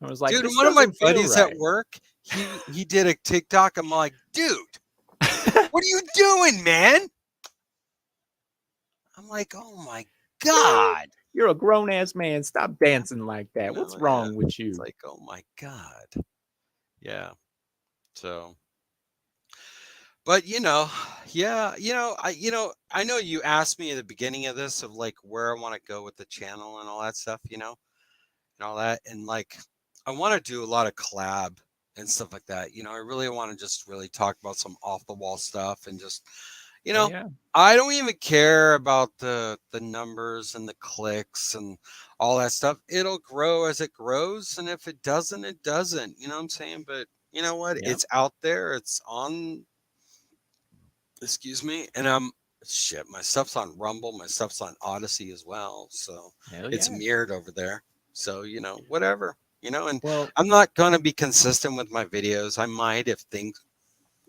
I was like, dude, this one of my doesn't feel buddies right. at work, he did a TikTok. I'm like, dude, what are you doing, man? I'm like, oh my God. You're a grown ass man. Stop dancing like that. What's wrong with you? It's like, oh my God. Yeah. So, but I know you asked me at the beginning of this of like where I want to go with the channel and all that stuff, and all that. And like, I want to do a lot of collab and stuff like that. I really want to just really talk about some off the wall stuff and just, I don't even care about the numbers and the clicks and all that stuff. It'll grow as it grows. And if it doesn't, it doesn't, you know what I'm saying? But you know what? Yeah. It's out there. It's on, excuse me. And my stuff's on Rumble. My stuff's on Odyssey as well. So it's mirrored over there. So, whatever, and I'm not going to be consistent with my videos. I might if things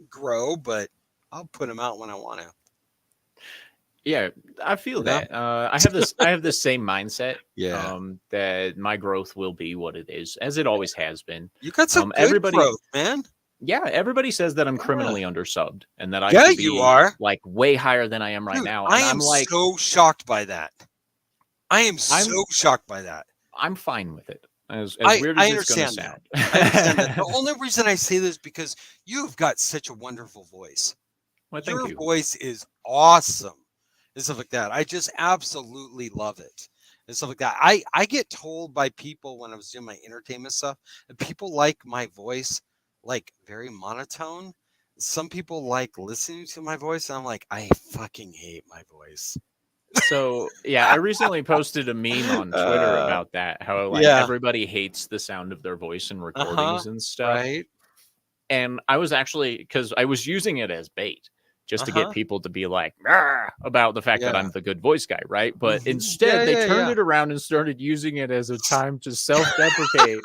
grow, but I'll put them out when I want to. Yeah, I feel that. I have this same mindset. Yeah. That my growth will be what it is, as it always has been. You got some good growth, man. Yeah, everybody says that I'm criminally undersubbed and that I should be you are like way higher than I am right now. And I'm like so shocked by that. I'm so shocked by that. I'm fine with it. As weird as it's going to sound. I understand that. The only reason I say this is because you've got such a wonderful voice. Well, thank you. Your voice is awesome. And stuff like that. I just absolutely love it. And stuff like that. I get told by people when I was doing my entertainment stuff that people like my voice like very monotone. Some people like listening to my voice. And I'm like, I fucking hate my voice. So yeah, I recently posted a meme on Twitter about that. How like everybody hates the sound of their voice in recordings and stuff. Right. And I was actually, because I was using it as bait just to get people to be like about the fact that I'm the good voice guy, right? But instead they turned it around and started using it as a time to self-deprecate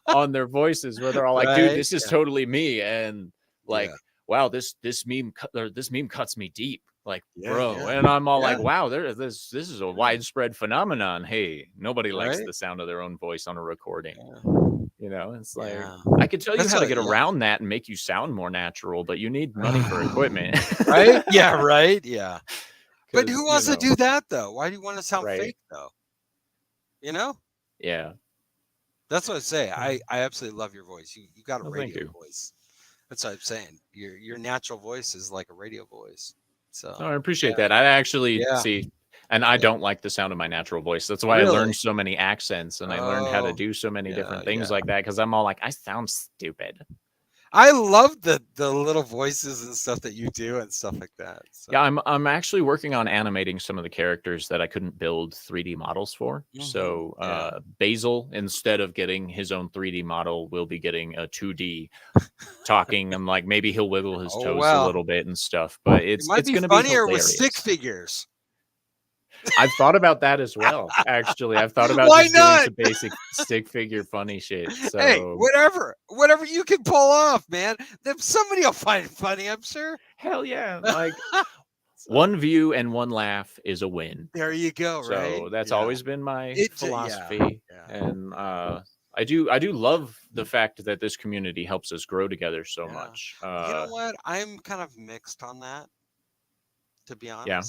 on their voices, where they're all like, dude, this is totally me. And like, wow, this meme cuts me deep. Like, bro. And I'm all like, wow, this is a widespread phenomenon. Hey, nobody likes the sound of their own voice on a recording. It's like I could tell you how to get around that and make you sound more natural, but you need money for equipment. Right? Yeah, right. Yeah. But who wants to do that though? Why do you want to sound fake though? Yeah. That's what I say. I absolutely love your voice. You got a radio voice. That's what I'm saying. Your natural voice is like a radio voice. So I appreciate that. I actually see, and I don't like the sound of my natural voice. That's why I learned so many accents and I learned how to do so many different things like that, because I'm all like, I sound stupid. I love the little voices and stuff that you do and stuff like that. So. Yeah, I'm actually working on animating some of the characters that I couldn't build 3D models for. So Basil, instead of getting his own 3D model, will be getting a 2D talking. I'm like, maybe he'll wiggle his toes a little bit and stuff. But it's going to be funnier with stick figures. I've thought about that as well. Actually, I've thought about just doing some basic stick figure funny shit. So hey, whatever you can pull off, man. Somebody will find it funny, I'm sure. Hell yeah! Like one view and one laugh is a win. There you go. Right. So that's always been my philosophy, and I do love the fact that this community helps us grow together so much. You know what? I'm kind of mixed on that, to be honest. Yeah.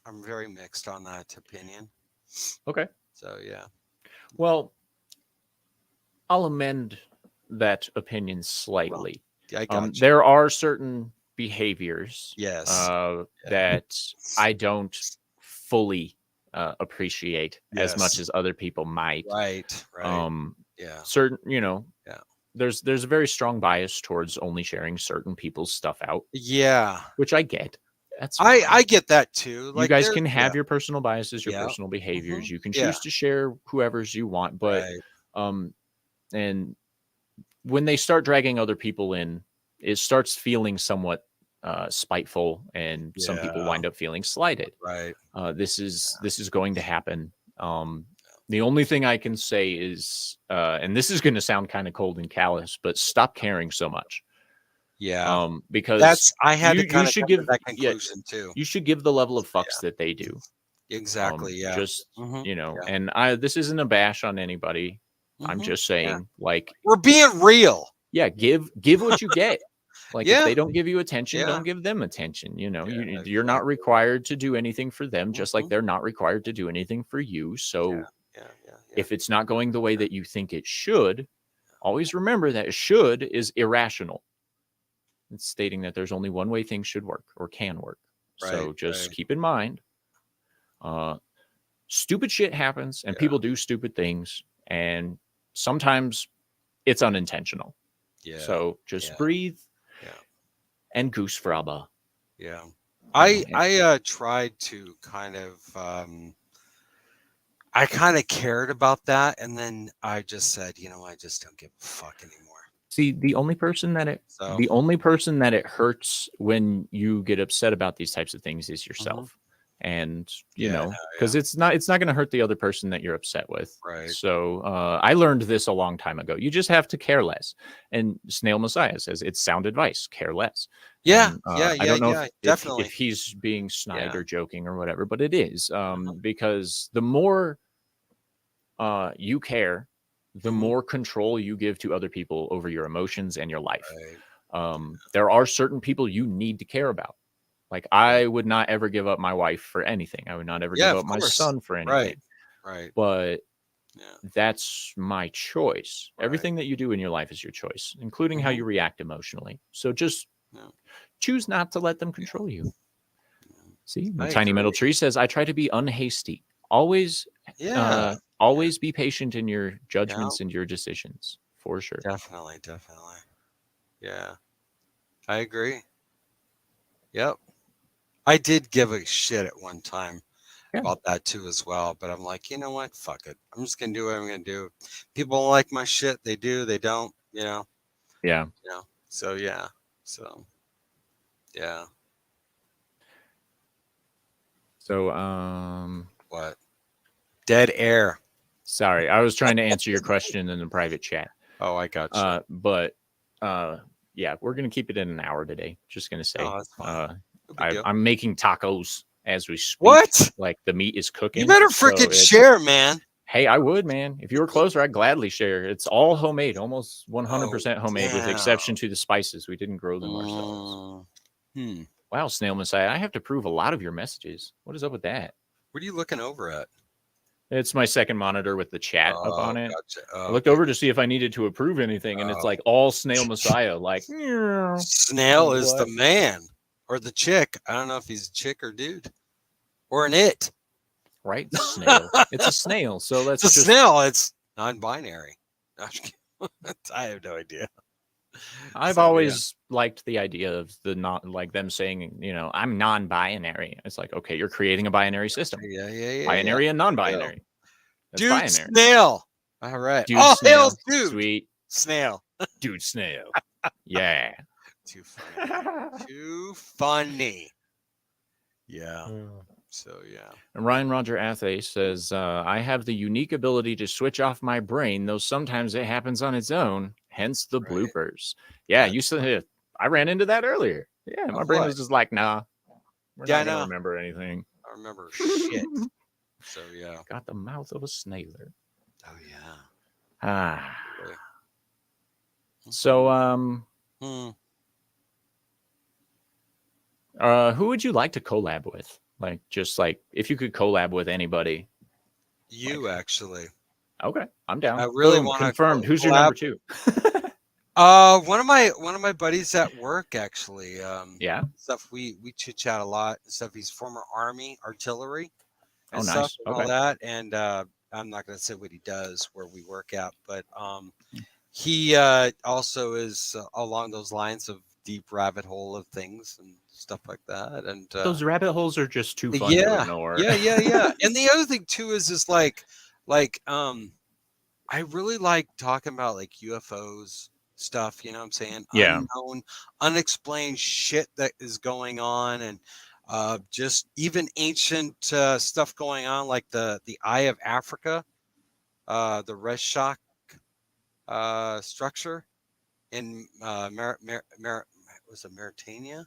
I'm very mixed on that opinion. Okay. So, yeah. Well, I'll amend that opinion slightly. Well, I got you. There are certain behaviors Yes. that I don't fully appreciate as much as other people might. Right. Yeah. Certain, Yeah. there's a very strong bias towards only sharing certain people's stuff out. Yeah. Which I get. That's fine. I get that too. You guys can have your personal biases, your personal behaviors. Mm-hmm. You can choose to share whoever's you want, but and when they start dragging other people in, it starts feeling somewhat spiteful, and some people wind up feeling slighted. Right. This is going to happen. The only thing I can say is, and this is going to sound kind of cold and callous, but stop caring so much. Yeah. Because I had you, to kind you of should come give to that conclusion too. You should give the level of fucks that they do. Exactly. Yeah. Just and this isn't a bash on anybody. I'm just saying, like, we're being real. Yeah, give what you get. Like, if they don't give you attention, don't give them attention. You're not required to do anything for them, just like they're not required to do anything for you. So if it's not going the way that you think it should, always remember that should is irrational. It's stating that there's only one way things should work or can work. So just keep in mind, stupid shit happens and people do stupid things, and sometimes it's unintentional. So just breathe and goose fraba. Yeah. I tried to kind of I kind of cared about that, and then I just said, I just don't give a fuck anymore. See, the only person that it hurts when you get upset about these types of things is yourself. And because it's not going to hurt the other person that you're upset with. Right. So I learned this a long time ago. You just have to care less. And Snail Messiah says it's sound advice. Care less. Yeah. I don't know definitely. if he's being snide or joking or whatever, but it is because the more you care, the more control you give to other people over your emotions and your life. There are certain people you need to care about. Like, I would not ever give up my wife for anything. I would not ever give up my son for anything. Right. But that's my choice. Everything that you do in your life is your choice, including how you react emotionally. So just choose not to let them control you. See, the Tiny Metal Tree says, I try to be unhasty. Always be patient in your judgments and your decisions, for sure. Definitely. Yeah. I agree. Yep. I did give a shit at one time about that too as well, but I'm like, you know what? Fuck it. I'm just gonna do what I'm gonna do. People don't like my shit. They do. They don't. Yeah. So yeah. So yeah. So what? Dead air. Sorry, I was trying to answer your question in the private chat. Oh, I got you. But yeah, we're gonna keep it in an hour today. Just gonna say, that's fine. I'm making tacos as we speak. What? Like, the meat is cooking. You better freaking share, man. Hey, I would, man. If you were closer, I'd gladly share. It's all homemade, almost 100% homemade, with the exception to the spices. We didn't grow them ourselves. Wow, Snail Messiah, I have to prove a lot of your messages. What is up with that? What are you looking over at? It's my second monitor with the chat up on it. Gotcha. I looked over to see if I needed to approve anything, and it's like all Snail Messiah. Like, Snail is the man or the chick. I don't know if he's a chick or dude or an it. Right? Snail. It's a snail. So that's a snail. It's non-binary. I have no idea. I've always liked the idea of like them saying, I'm non-binary. It's like, okay, you're creating a binary system. Binary and non-binary. That's dude binary. Snail. All right. Dude snail. Dude. Sweet. Snail. Dude snail. Yeah. Too funny. Too funny. Yeah. So yeah. And Ryan Roger Athay says, I have the unique ability to switch off my brain, though sometimes it happens on its own. Hence the bloopers. Yeah, you said I ran into that earlier. Yeah, my brain was just like, nah. We're not gonna remember anything. I remember shit. So yeah. Got the mouth of a snailer. Oh yeah. Ah. So who would you like to collab with? Like, just like, if you could collab with anybody. You actually. Okay, I'm down. I really want to confirmed. Who's your number two? One of my buddies at work actually. Yeah. Stuff we chit chat a lot and stuff. He's former Army artillery and Oh, stuff nice. and all Okay. that. And I'm not going to say what he does where we work at, but he also is along those lines of deep rabbit hole of things and stuff like that. And Those rabbit holes are just too fun to yeah, ignore. yeah. And the other thing too is like I really like talking about like UFOs stuff, you know what I'm saying? Yeah. Unknown, unexplained shit that is going on, and just even ancient stuff going on, like the Eye of Africa, the Reshok structure in was it Mauritania?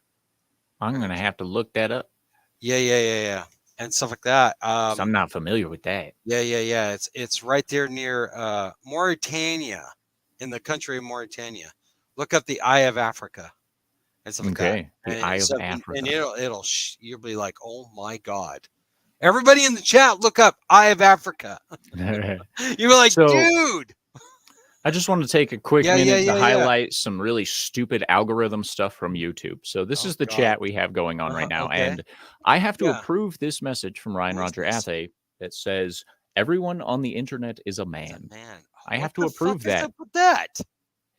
I'm going to have to look that up Yeah, and stuff like that. because I'm not familiar with that. Yeah. It's right there near Mauritania, in the country of Mauritania. Look up the Eye of Africa and stuff like that. Okay. The Eye of Africa. And you'll be like, oh my god! Everybody in the chat, look up Eye of Africa. You'll be like, So, dude. I just want to take a quick Yeah, minute yeah. to highlight some really stupid algorithm stuff from YouTube. So this is the God. chat we have going on right now. Okay. And I have to Yeah. approve this message from Ryan What is Roger this? Athe that says, everyone on the internet is a man. I have to What the approve fuck is that. up with that?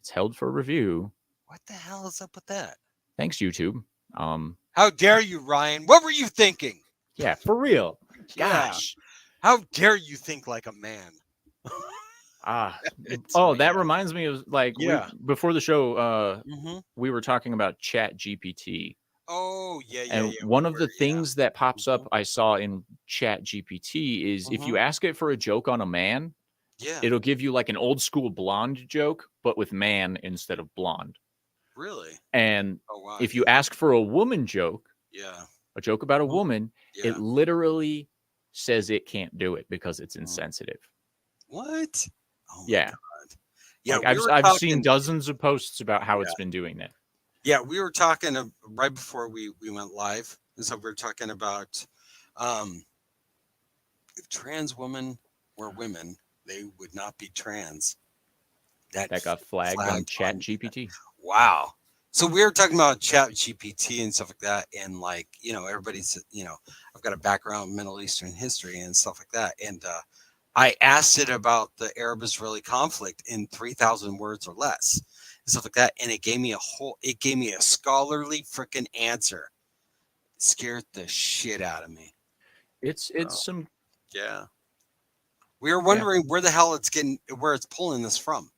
It's held for review. What the hell is up with that? Thanks, YouTube. How dare you, Ryan? What were you thinking? Yeah, for real. Yeah. Gosh. How dare you think like a man? That reminds me of like before the show, we were talking about Chat GPT. Oh, yeah. And one of the things that pops up I saw in Chat GPT is if you ask it for a joke on a man, it'll give you like an old school blonde joke, but with man instead of blonde. Really? And if you ask for a woman joke, a joke about a woman, it literally says it can't do it because it's insensitive. What? Oh yeah. God. Yeah, like I've seen dozens of posts about how it's been doing that. Yeah, we were talking right before we went live, and so we were talking about if trans women were women, they would not be trans. That got flagged on Chat GPT. Wow. So we were talking about Chat GPT and stuff like that, and like everybody's I've got a background in Middle Eastern history and stuff like that, and I asked it about the Arab-Israeli conflict in 3,000 words or less and stuff like that. And it gave me a scholarly freaking answer. It scared the shit out of me. It's some. Yeah. We were wondering where the hell where it's pulling this from.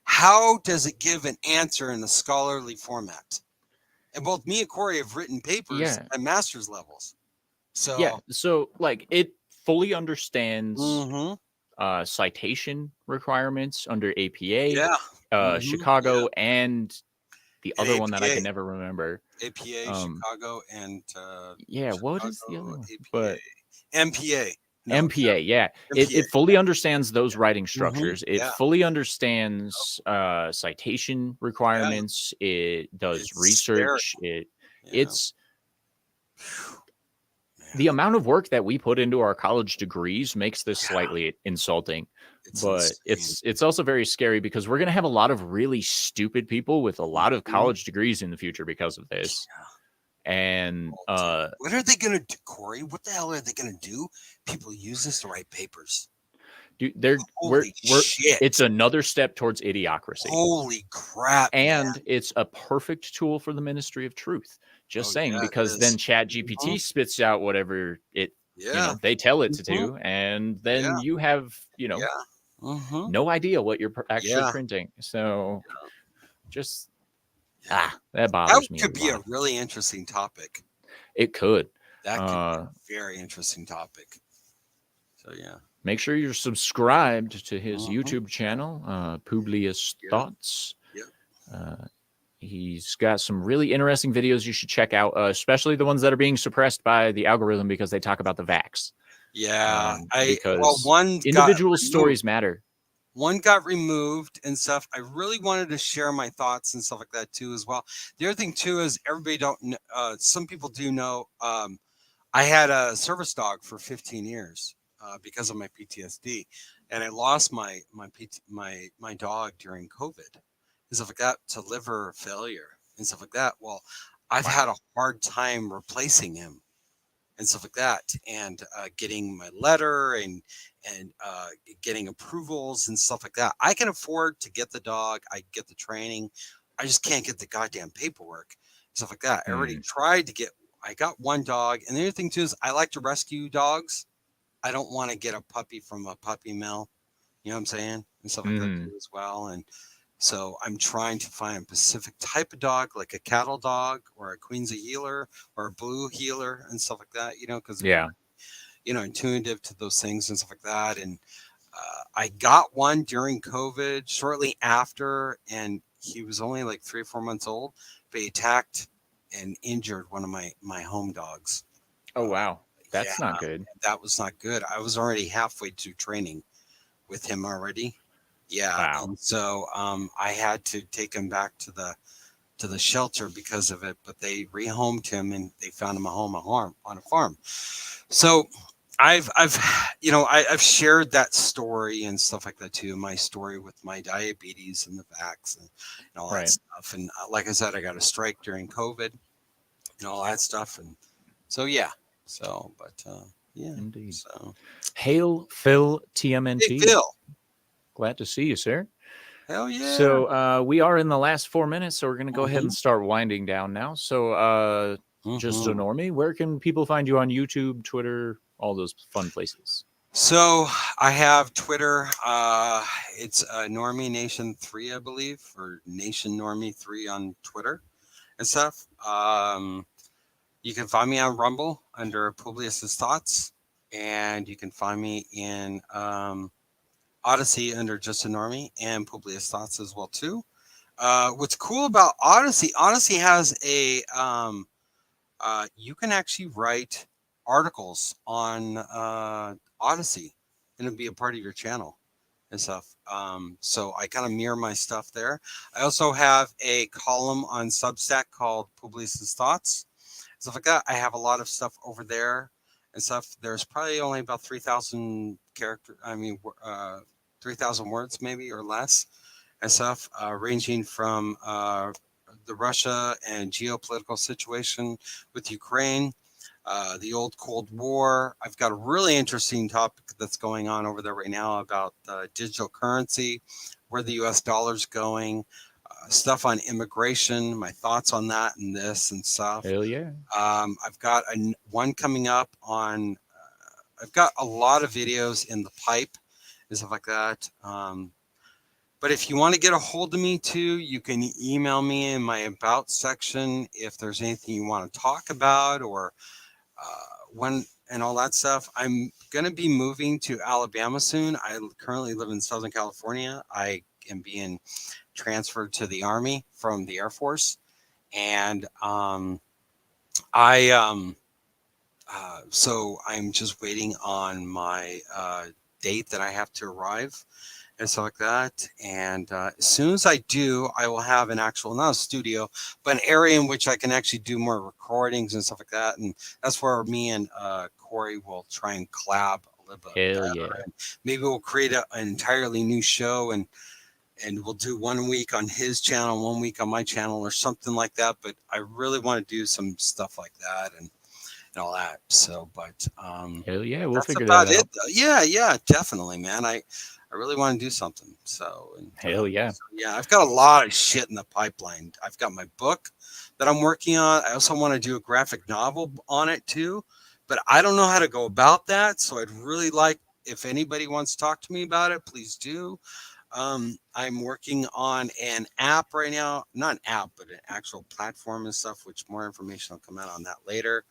How does it give an answer in a scholarly format? And both me and Cory have written papers at master's levels. So like it fully understands citation requirements under APA, Chicago, and the other one that I can never remember. APA, Chicago, and what is the other one? APA. But MPA. MPA, It fully understands those writing structures. It fully understands citation requirements. It does research. It's the amount of work that we put into our college degrees makes this slightly insulting, but it's also very scary because we're going to have a lot of really stupid people with a lot of college degrees in the future because of this. And what are they going to do, Cory? What the hell are they going to do? People use this to write papers. Dude, it's another step towards idiocracy. Holy crap. And it's a perfect tool for the Ministry of Truth. Just saying, because then Chat GPT spits out whatever they tell it to do, and then you have no idea what you're actually printing. So just that bothers me. That could be a really interesting topic. It could. That could be a very interesting topic. So make sure you're subscribed to his YouTube channel, Publius Thoughts. He's got some really interesting videos you should check out, especially the ones that are being suppressed by the algorithm because they talk about the vax. One individual stories matter. One got removed and stuff. I really wanted to share my thoughts and stuff like that too as well. The other thing too is everybody don't know, some people do know. I had a service dog for 15 years because of my PTSD, and I lost my dog during COVID. and stuff like that to liver failure and stuff like that. Well, I've had Wow. a hard time replacing him and stuff like that, and getting my letter and getting approvals and stuff like that. I can afford to get the dog. I get the training. I just can't get the goddamn paperwork and stuff like that. I already tried to get. I got one dog, and the other thing too is I like to rescue dogs. I don't want to get a puppy from a puppy mill. You know what I'm saying? And stuff like that too as well. And so I'm trying to find a specific type of dog, like a cattle dog or a Queen's a healer or a blue healer and stuff like that, because Yeah. intuitive to those things and stuff like that. And I got one during COVID, shortly after, and he was only like 3 or 4 months old, but he attacked and injured one of my home dogs. Oh, wow. That's not good. That was not good. I was already halfway to training with him already. Yeah. Wow. And so I had to take him back to the shelter because of it, but they rehomed him and they found him on a farm. So I've shared that story and stuff like that too. My story with my diabetes and the vax and all that stuff. And like I said, I got a strike during COVID and all that stuff. And so, yeah. So, but yeah. Indeed. So. Hail Phil TMNT. Hey, Phil. Glad to see you, sir. Hell yeah. So we are in the last 4 minutes, so we're going to go ahead and start winding down now. So JustANormie, where can people find you on YouTube, Twitter, all those fun places? So I have Twitter. It's Normie Nation 3, I believe, or Nation Normie 3 on Twitter and stuff. You can find me on Rumble under Publius Thoughts, and you can find me in Odyssey under JustANormie and Publius Thoughts as well too. What's cool about Odyssey has a you can actually write articles on Odyssey, and it'll be a part of your channel and stuff. So I kind of mirror my stuff there. I also have a column on Substack called Publius Thoughts, stuff like that. I have a lot of stuff over there and stuff. There's probably only about 3,000 characters. 3,000 words maybe or less and stuff, ranging from the Russia and geopolitical situation with Ukraine, the old Cold War. I've got a really interesting topic that's going on over there right now about digital currency, where the US dollar's going, stuff on immigration, my thoughts on that and this and stuff. Hell yeah. I've got one coming up on, I've got a lot of videos in the pipe and stuff like that. But if you want to get a hold of me too, you can email me in my about section if there's anything you want to talk about or when and all that stuff. I'm going to be moving to Alabama soon. I currently live in Southern California. I am being transferred to the Army from the Air Force. And so I'm just waiting on my date that I have to arrive and stuff like that. And as soon as I do, I will have an actual, not a studio, but an area in which I can actually do more recordings and stuff like that. And that's where me and Cory will try and collab a little bit. Hell yeah. And maybe we'll create an entirely new show and we'll do 1 week on his channel, 1 week on my channel or something like that. But I really want to do some stuff like that and all that. So, but hell yeah, we'll that's figure about that out. it though. Yeah, definitely, man. I really want to do something. So, hell yeah. So, yeah, I've got a lot of shit in the pipeline. I've got my book that I'm working on. I also want to do a graphic novel on it too, but I don't know how to go about that. So I'd really like, if anybody wants to talk to me about it, please do. I'm working on an app right now, not an app, but an actual platform and stuff, which more information will come out on that later.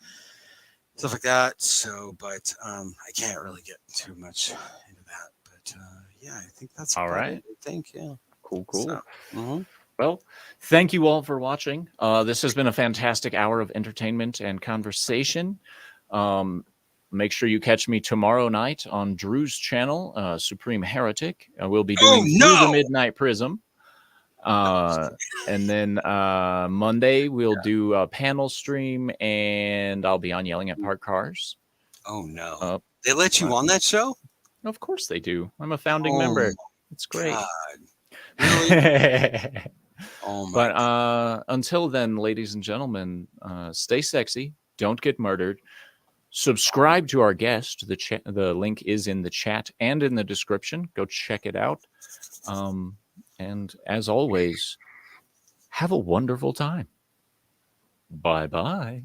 Stuff like that. So, but I can't really get too much into that. But yeah, I think that's all right. it, I think, yeah. Cool. So, Well, thank you all for watching. This has been a fantastic hour of entertainment and conversation. Make sure you catch me tomorrow night on Drew's channel, Supreme Heretic. We'll be doing Through the Midnight Prism. And then Monday we'll do a panel stream, and I'll be on Yelling at Parked Cars. Oh no! They let you on that show? Of course they do. I'm a founding member. It's great. God. Really? Oh my But God. until then, ladies and gentlemen, stay sexy. Don't get murdered. Subscribe to our guest. The link is in the chat and in the description. Go check it out. And as always, have a wonderful time. Bye-bye.